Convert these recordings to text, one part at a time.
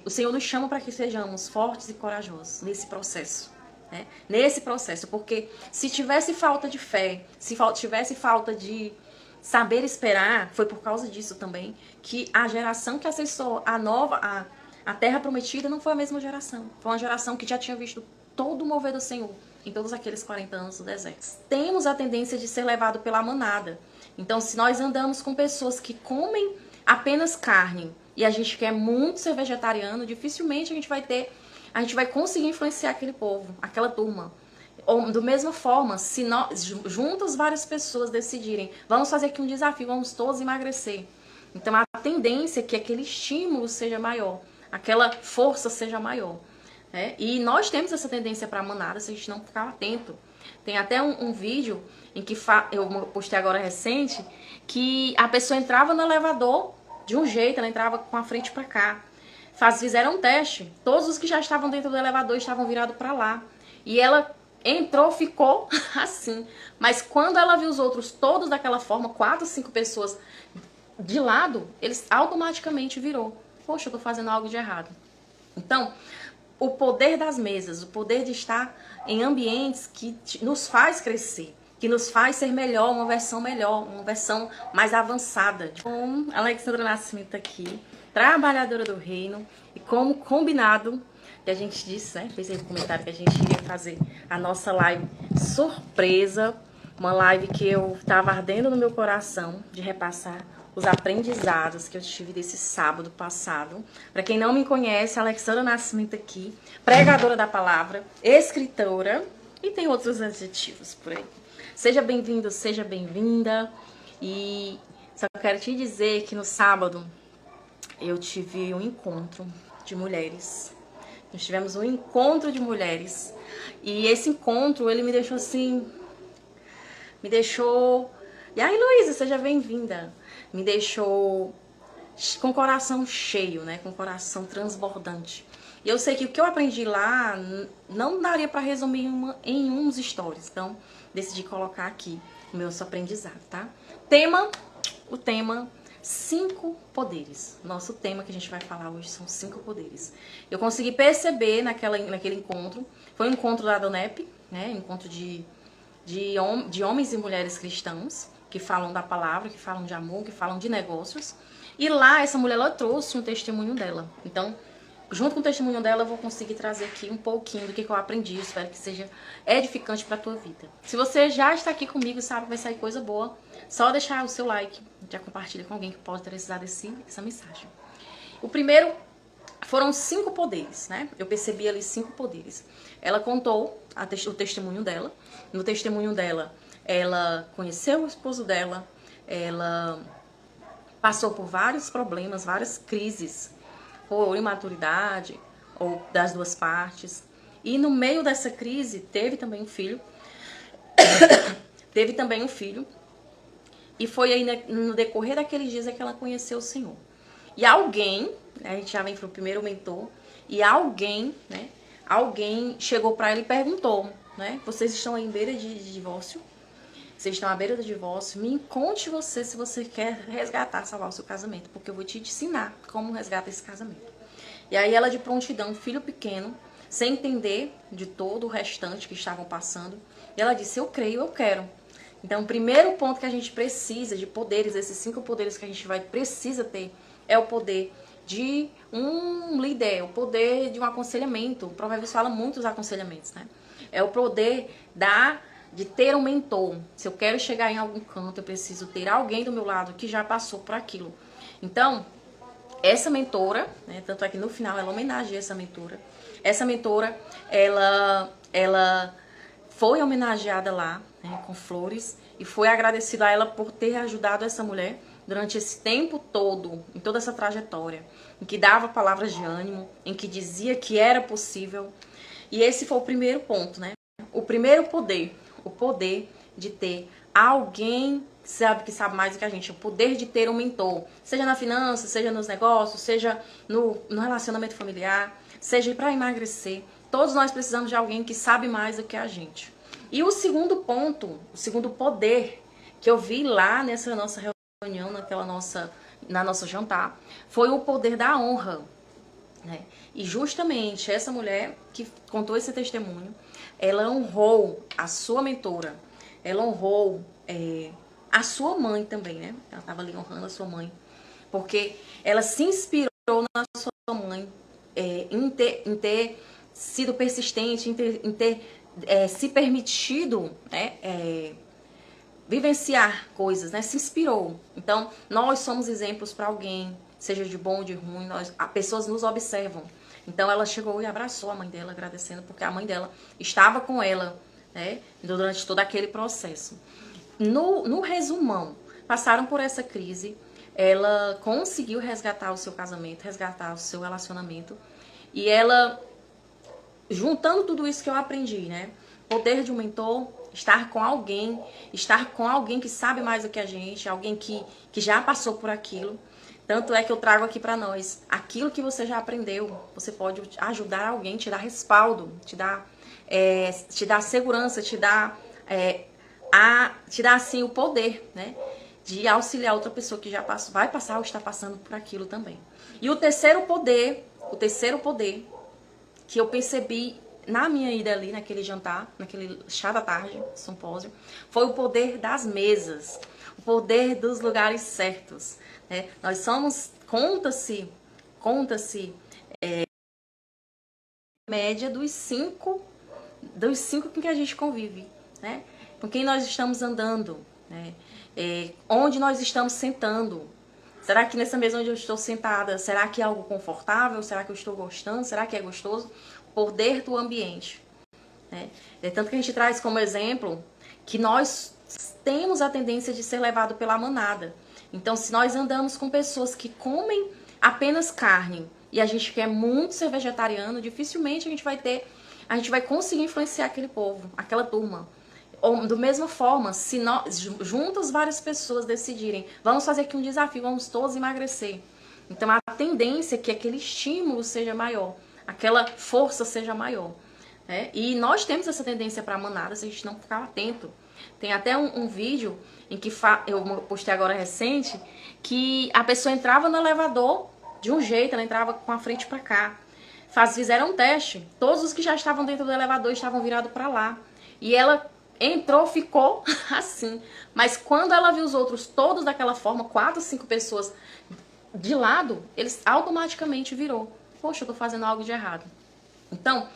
o Senhor nos chama para que sejamos fortes e corajosos nesse processo. Né? Nesse processo, porque se tivesse falta de fé, se tivesse falta de saber esperar, foi por causa disso também, que a geração que acessou a terra prometida não foi a mesma geração. Foi uma geração que já tinha visto todo o mover do Senhor em todos aqueles 40 anos do deserto. Temos a tendência de ser levado pela manada. Então, se nós andamos com pessoas que comem apenas carne e a gente quer muito ser vegetariano, dificilmente a gente vai conseguir influenciar aquele povo, aquela turma. Ou, da mesma forma, se nós, juntas várias pessoas decidirem, vamos fazer aqui um desafio, vamos todos emagrecer. Então, a tendência é que aquele estímulo seja maior, aquela força seja maior. Né? E nós temos essa tendência para a manada se a gente não ficar atento. Tem até um vídeo em que eu postei agora recente, que a pessoa entrava no elevador de um jeito, ela entrava com a frente para cá. Fizeram um teste, todos os que já estavam dentro do elevador estavam virados para lá. E ela entrou, ficou assim. Mas quando ela viu os outros todos daquela forma, 4, 5 pessoas de lado, eles automaticamente virou. Poxa, eu tô fazendo algo de errado. Então, o poder das mesas, o poder de estar em ambientes que nos faz crescer, que nos faz ser melhor, uma versão mais avançada. Bom, Alexandra Nascimento aqui, trabalhadora do reino, e como combinado, que a gente disse, né, fez aí no comentário que a gente iria fazer a nossa live surpresa, uma live que eu estava ardendo no meu coração de repassar os aprendizados que eu tive desse sábado passado. Para quem não me conhece, Alexandra Nascimento aqui, pregadora da palavra, escritora e tem outros adjetivos por aí. Seja bem-vindo, seja bem-vinda. E só quero te dizer que no sábado eu tive um encontro de mulheres. Nós tivemos um encontro de mulheres. E esse encontro, ele me deixou assim... E aí, Luísa, seja bem-vinda. Me deixou com o coração cheio, né? Com o coração transbordante. E eu sei que o que eu aprendi lá não daria para resumir em uns stories. Então, decidi colocar aqui o meu aprendizado, tá? O tema 5 poderes. Nosso tema que a gente vai falar hoje são 5 poderes. Eu consegui perceber naquele encontro, foi um encontro da Donep, né? Encontro de homens e mulheres cristãos que falam da palavra, que falam de amor, que falam de negócios. E lá essa mulher, ela trouxe um testemunho dela. Então, junto com o testemunho dela, eu vou conseguir trazer aqui um pouquinho do que eu aprendi. Espero que seja edificante para a tua vida. Se você já está aqui comigo e sabe que vai sair coisa boa, só deixar o seu like, já compartilha com alguém que pode precisar dessa mensagem. O primeiro foram 5 poderes, né? Eu percebi ali 5 poderes. Ela contou o testemunho dela. No testemunho dela, ela conheceu o esposo dela, ela passou por vários problemas, várias crises, ou imaturidade, ou das duas partes. E no meio dessa crise, teve também um filho. E foi aí no decorrer daqueles dias que ela conheceu o Senhor. E alguém, a gente já vem pro primeiro mentor, e alguém chegou para ela e perguntou, né? Vocês estão aí em beira de divórcio? Vocês estão à beira do divórcio? Me conte você se você quer resgatar, salvar o seu casamento, porque eu vou te ensinar como resgatar esse casamento. E aí ela de prontidão, filho pequeno, sem entender de todo o restante que estavam passando, e ela disse, eu creio, eu quero. Então, o primeiro ponto que a gente precisa de poderes, esses 5 poderes que a gente precisa ter, é o poder de um líder, o poder de um aconselhamento. O Provérbios fala muito dos aconselhamentos, né? É o poder de ter um mentor. Se eu quero chegar em algum canto, eu preciso ter alguém do meu lado que já passou por aquilo. Então, essa mentora, né, tanto é que no final ela homenageia essa mentora. Essa mentora, ela foi homenageada lá, né, com flores, e foi agradecida a ela por ter ajudado essa mulher durante esse tempo todo, em toda essa trajetória, em que dava palavras de ânimo, em que dizia que era possível. E esse foi o primeiro ponto, né? O primeiro poder, o poder de ter alguém que sabe mais do que a gente, o poder de ter um mentor, seja na finança, seja nos negócios, seja no relacionamento familiar, seja para emagrecer. Todos nós precisamos de alguém que sabe mais do que a gente. E o segundo ponto, o segundo poder que eu vi lá nessa nossa reunião, na nossa jantar, foi o poder da honra. né? E justamente essa mulher que contou esse testemunho, ela honrou a sua mentora, ela honrou a sua mãe também, né? Ela estava ali honrando a sua mãe, porque ela se inspirou na sua mãe, em ter sido persistente, em ter se permitido, né, vivenciar coisas, né? Se inspirou. Então, nós somos exemplos para alguém, seja de bom ou de ruim, as pessoas nos observam. Então, ela chegou e abraçou a mãe dela, agradecendo, porque a mãe dela estava com ela, né, durante todo aquele processo. No resumão, passaram por essa crise, ela conseguiu resgatar o seu casamento, resgatar o seu relacionamento, e ela, juntando tudo isso que eu aprendi, né? Poder de um mentor, estar com alguém que sabe mais do que a gente, alguém que já passou por aquilo. Tanto é que eu trago aqui para nós, aquilo que você já aprendeu, você pode ajudar alguém, te dar respaldo, te dar segurança, te dar assim o poder, né, de auxiliar outra pessoa que já passou, vai passar ou está passando por aquilo também. E o terceiro poder que eu percebi na minha ida ali, naquele jantar, naquele chá da tarde, simpósio, foi o poder das mesas, o poder dos lugares certos, né? Nós somos, conta-se, média dos cinco com que a gente convive, né? Com quem nós estamos andando, né? Onde nós estamos sentando. Será que nessa mesa onde eu estou sentada, será que é algo confortável? Será que eu estou gostando? Será que é gostoso? Poder do ambiente, né? Tanto que a gente traz como exemplo que nós temos a tendência de ser levado pela manada. Então, se nós andamos com pessoas que comem apenas carne e a gente quer muito ser vegetariano, dificilmente a gente vai conseguir influenciar aquele povo, aquela turma. Ou, da mesma forma, se nós, juntas várias pessoas decidirem, vamos fazer aqui um desafio, vamos todos emagrecer. Então, a tendência é que aquele estímulo seja maior, aquela força seja maior, né? E nós temos essa tendência para manada se a gente não ficar atento. Tem até um vídeo em que eu postei agora recente, que a pessoa entrava no elevador de um jeito, ela entrava com a frente para cá. Fizeram um teste, todos os que já estavam dentro do elevador estavam virados para lá. E ela entrou, ficou assim. Mas quando ela viu os outros todos daquela forma, 4, 5 pessoas de lado, eles automaticamente virou. Poxa, eu tô fazendo algo de errado. Então,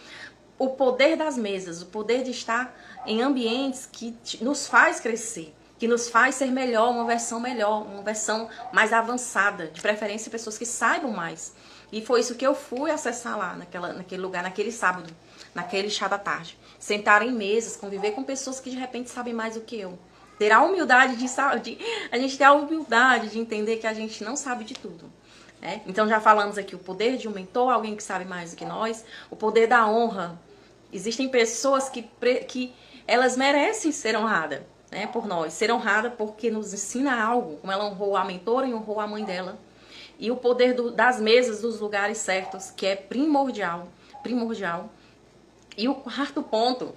o poder das mesas, o poder de estar em ambientes que nos faz crescer, que nos faz ser melhor, uma versão mais avançada, de preferência pessoas que saibam mais. E foi isso que eu fui acessar lá, naquele lugar, naquele sábado, naquele chá da tarde. Sentar em mesas, conviver com pessoas que de repente sabem mais do que eu. Ter a humildade a gente ter a humildade de entender que a gente não sabe de tudo. Então já falamos aqui o poder de um mentor, alguém que sabe mais do que nós, o poder da honra. Existem pessoas que elas merecem ser honradas, né, por nós, ser honrada porque nos ensina algo, como ela honrou a mentora e honrou a mãe dela. E o poder das mesas, dos lugares certos, que é primordial. E o quarto ponto,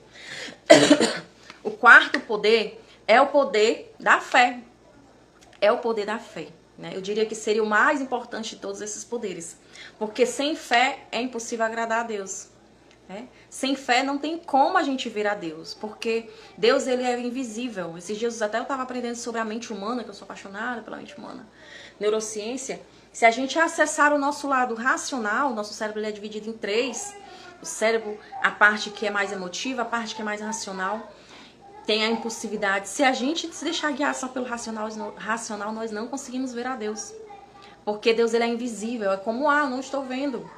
o quarto poder é o poder da fé. É o poder da fé, né? Eu diria que seria o mais importante de todos esses poderes. Porque sem fé é impossível agradar a Deus. Né? Sem fé não tem como a gente ver a Deus. Porque Deus, ele é invisível. Esses dias até eu estava aprendendo sobre a mente humana, que eu sou apaixonada pela mente humana. Neurociência. Se a gente acessar o nosso lado racional, o nosso cérebro ele é dividido em 3. O cérebro, a parte que é mais emotiva, a parte que é mais racional, tem a impulsividade. Se a gente se deixar guiar só pelo racional, nós não conseguimos ver a Deus. Porque Deus ele é invisível, é como, não estou vendo.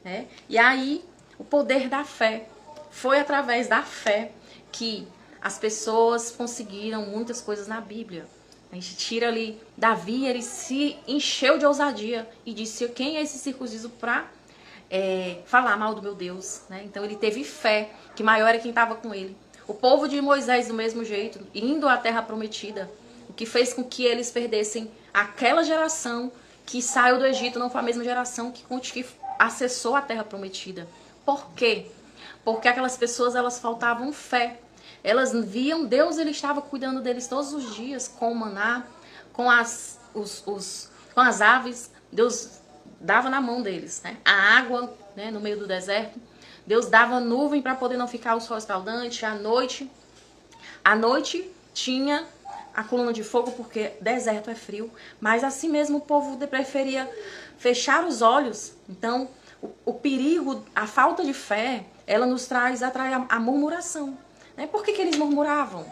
Né? E aí, o poder da fé. Foi através da fé que as pessoas conseguiram muitas coisas na Bíblia. A gente tira ali, Davi, ele se encheu de ousadia e disse, quem é esse circunciso para falar mal do meu Deus? Né? Então ele teve fé, que maior era quem estava com ele. O povo de Moisés, do mesmo jeito, indo à terra prometida, o que fez com que eles perdessem aquela geração que saiu do Egito, não foi a mesma geração que acessou a terra prometida. Por quê? Porque aquelas pessoas, elas faltavam fé. Elas viam Deus, ele estava cuidando deles todos os dias, com o maná, com as aves. Deus dava na mão deles, né? A água, né, no meio do deserto. Deus dava nuvem para poder não ficar o sol escaldante. À noite tinha a coluna de fogo, porque deserto é frio. Mas assim mesmo o povo preferia fechar os olhos. Então, o perigo, a falta de fé, ela nos atrai a murmuração. Né? Por que eles murmuravam?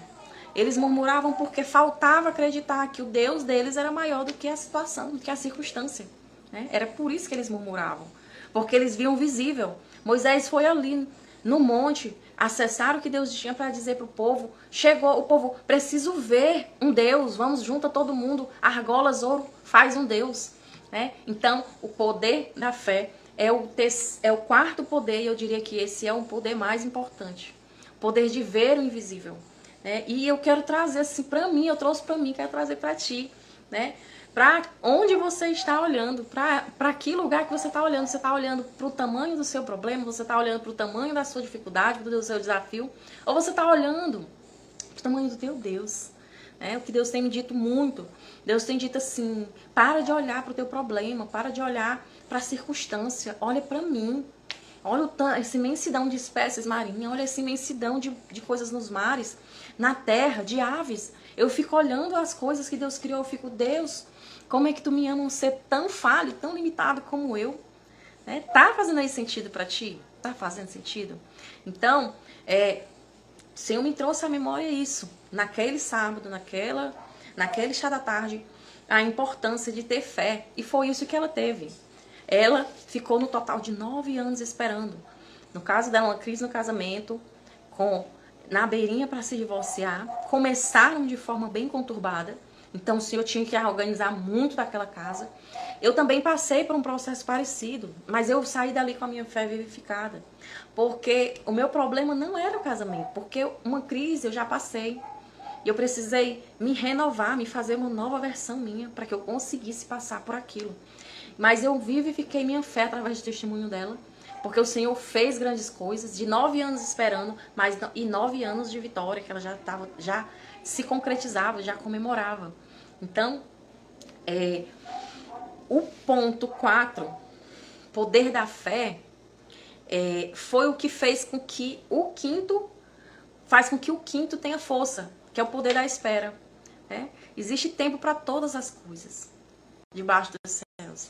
Eles murmuravam porque faltava acreditar que o Deus deles era maior do que a situação, do que a circunstância. Né? Era por isso que eles murmuravam. Porque eles viam visível. Moisés foi ali no monte acessar o que Deus tinha para dizer para o povo. Chegou o povo, preciso ver um Deus, vamos junto a todo mundo, argolas, ouro, faz um Deus. Né? Então, o poder da fé é o quarto poder, e eu diria que esse é o poder mais importante. O poder de ver o invisível. Né? E eu quero trazer assim para mim, eu trouxe para mim, quero trazer para ti, né? Para onde você está olhando, para que lugar que você está olhando. Você está olhando para o tamanho do seu problema, você está olhando para o tamanho da sua dificuldade, do seu desafio, ou você está olhando para o tamanho do teu Deus. É o que Deus tem me dito muito. Deus tem dito assim, para de olhar para o teu problema, para de olhar para a circunstância, olha para mim. Olha essa imensidão de espécies marinhas, olha essa imensidão de coisas nos mares, na terra, de aves. Eu fico olhando as coisas que Deus criou, eu fico, Deus, como é que tu me ama um ser tão falho, tão limitado como eu? Né? Tá fazendo aí sentido para ti? Tá fazendo sentido? Então, o Senhor me trouxe à memória isso, naquele sábado, naquele chá da tarde, a importância de ter fé. E foi isso que ela teve. Ela ficou no total de 9 anos esperando. No caso dela, uma crise no casamento, na beirinha para se divorciar. Começaram de forma bem conturbada. Então o Senhor tinha que organizar muito daquela casa. Eu também passei por um processo parecido, mas eu saí dali com a minha fé vivificada. Porque o meu problema não era o casamento, porque uma crise eu já passei. E eu precisei me renovar, me fazer uma nova versão minha, para que eu conseguisse passar por aquilo. Mas eu vivifiquei minha fé através do testemunho dela, porque o Senhor fez grandes coisas, de 9 anos esperando, e 9 anos de vitória, que ela já se concretizava, já comemorava. Então, o ponto 4, poder da fé, foi o que fez com que faz com que o quinto tenha força, que é o poder da espera. Né? Existe tempo para todas as coisas debaixo dos céus.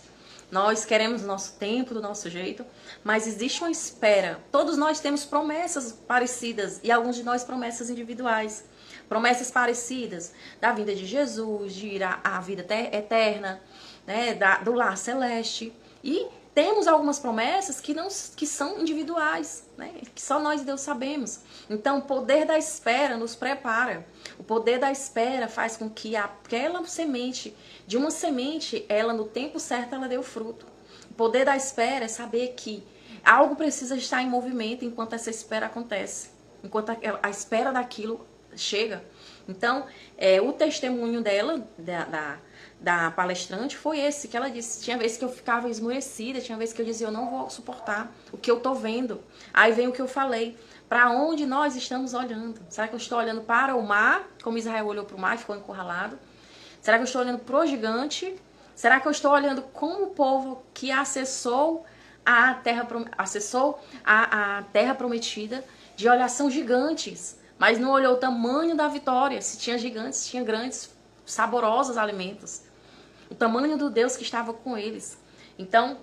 Nós queremos o nosso tempo, do nosso jeito, mas existe uma espera. Todos nós temos promessas parecidas, e alguns de nós promessas individuais. Promessas parecidas da vinda de Jesus, de ir à vida eterna, né, do lar celeste. E temos algumas promessas que são individuais, né, que só nós e Deus sabemos. Então, o poder da espera nos prepara. O poder da espera faz com que aquela semente, de uma semente, ela no tempo certo, ela dê o fruto. O poder da espera é saber que algo precisa estar em movimento enquanto essa espera acontece. Enquanto a espera daquilo chega. Então, o testemunho dela, da palestrante, foi esse, que ela disse, tinha vezes que eu ficava esmorecida, tinha vezes que eu dizia, eu não vou suportar o que eu tô vendo. Aí vem o que eu falei, para onde nós estamos olhando? Será que eu estou olhando para o mar, como Israel olhou para o mar e ficou encurralado? Será que eu estou olhando para o gigante? Será que eu estou olhando como o povo que acessou a terra prometida, de olhar são gigantes, mas não olhou o tamanho da vitória, se tinha gigantes, tinha grandes, saborosos alimentos. O tamanho do Deus que estava com eles. Então,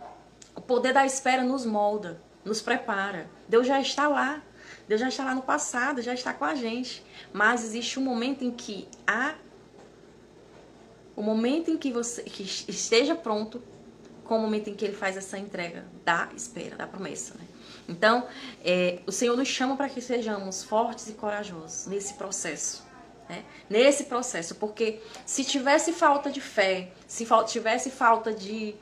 o poder da espera nos molda, nos prepara. Deus já está lá. Deus já está lá no passado, já está com a gente. Mas existe um momento em que você esteja pronto, com o momento em que ele faz essa entrega da espera, da promessa, né? Então, o Senhor nos chama para que sejamos fortes e corajosos nesse processo. Né? Nesse processo, porque se tivesse falta de fé, se tivesse falta de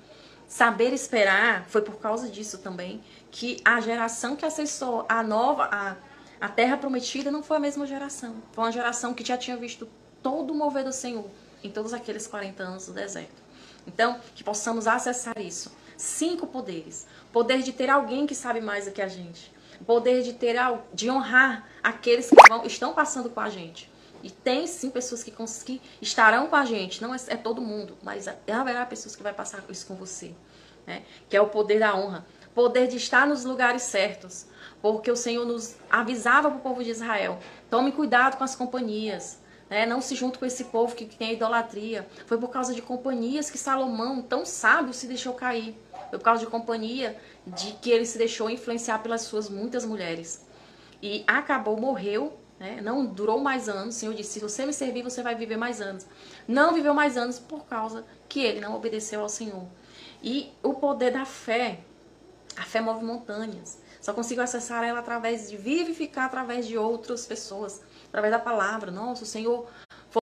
saber esperar, foi por causa disso também, que a geração que acessou a terra prometida não foi a mesma geração. Foi uma geração que já tinha visto todo o mover do Senhor em todos aqueles 40 anos do deserto. Então, que possamos acessar isso. 5 poderes. Poder de ter alguém que sabe mais do que a gente. Poder de honrar aqueles que estão passando com a gente. E tem sim pessoas que estarão com a gente. Não é todo mundo, mas haverá pessoas que vai passar isso com você. né? Que é o poder da honra. Poder de estar nos lugares certos. Porque o Senhor nos avisava para o povo de Israel: tome cuidado com as companhias, né? Não se junte com esse povo que tem a idolatria. Foi por causa de companhias que Salomão, tão sábio, se deixou cair. Foi por causa de companhia de que ele se deixou influenciar pelas suas muitas mulheres. E acabou, morreu, né? Não durou mais anos. O Senhor disse: se você me servir, você vai viver mais anos. Não viveu mais anos por causa que ele não obedeceu ao Senhor. E o poder da fé, a fé move montanhas. Só consigo acessar ela através de vivificar através de outras pessoas, através da palavra. Nossa, o Senhor foi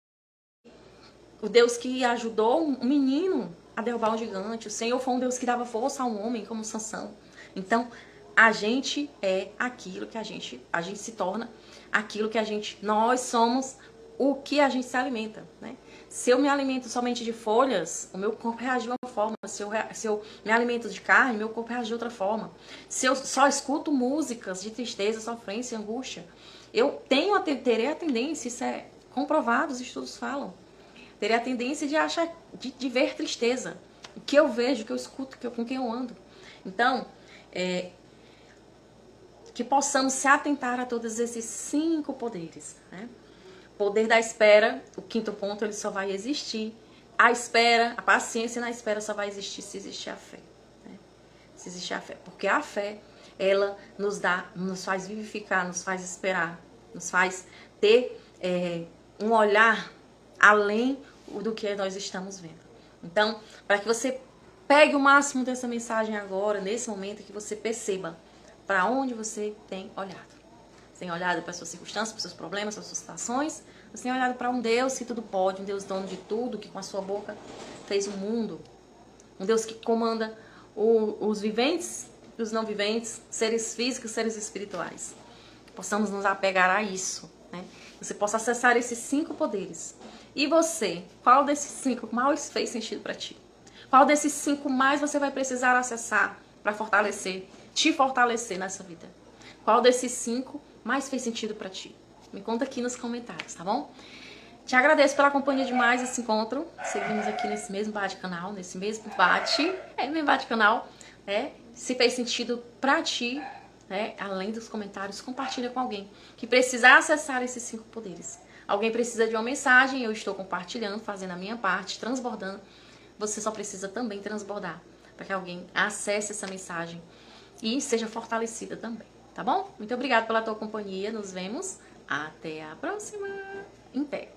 o Deus que ajudou um menino a derrubar um gigante. O Senhor foi um Deus que dava força a um homem como Sansão. Então, a gente é aquilo que a gente se torna aquilo que nós somos o que a gente se alimenta, né? Se eu me alimento somente de folhas, o meu corpo reage de uma forma. Se eu me alimento de carne, meu corpo reage de outra forma. Se eu só escuto músicas de tristeza, sofrência, angústia, eu terei a tendência, isso é comprovado, os estudos falam, terei a tendência de achar, de ver tristeza. O que eu vejo, o que eu escuto, com quem eu ando. Então, que possamos se atentar a todos esses 5 poderes, né? Poder da espera, o 5º ponto, ele só vai existir. A espera, a paciência na espera só vai existir se existir a fé, né? Se existir a fé. Porque a fé, ela nos faz vivificar, nos faz esperar, nos faz ter um olhar além do que nós estamos vendo. Então, para que você pegue o máximo dessa mensagem agora, nesse momento, que você perceba para onde você tem olhado. Você tem olhado para as suas circunstâncias, para os seus problemas, para as suas situações. Você tem olhado para um Deus que tudo pode, um Deus dono de tudo, que com a sua boca fez o mundo. Um Deus que comanda os viventes e os não viventes, seres físicos, seres espirituais. Que possamos nos apegar a isso, né? Você possa acessar esses 5 poderes. E você, qual desses 5 mais fez sentido para ti? Qual desses 5 mais você vai precisar acessar para te fortalecer nessa vida? Qual desses 5 mais fez sentido pra ti? Me conta aqui nos comentários, tá bom? Te agradeço pela companhia de mais esse encontro. Seguimos aqui nesse mesmo bate-canal, mesmo bate-canal, né? Se fez sentido pra ti, né? Além dos comentários, compartilha com alguém que precisar acessar esses 5 poderes. Alguém precisa de uma mensagem, eu estou compartilhando, fazendo a minha parte, transbordando. Você só precisa também transbordar para que alguém acesse essa mensagem e seja fortalecida também, tá bom? Muito obrigada pela tua companhia, nos vemos, até a próxima, em pé.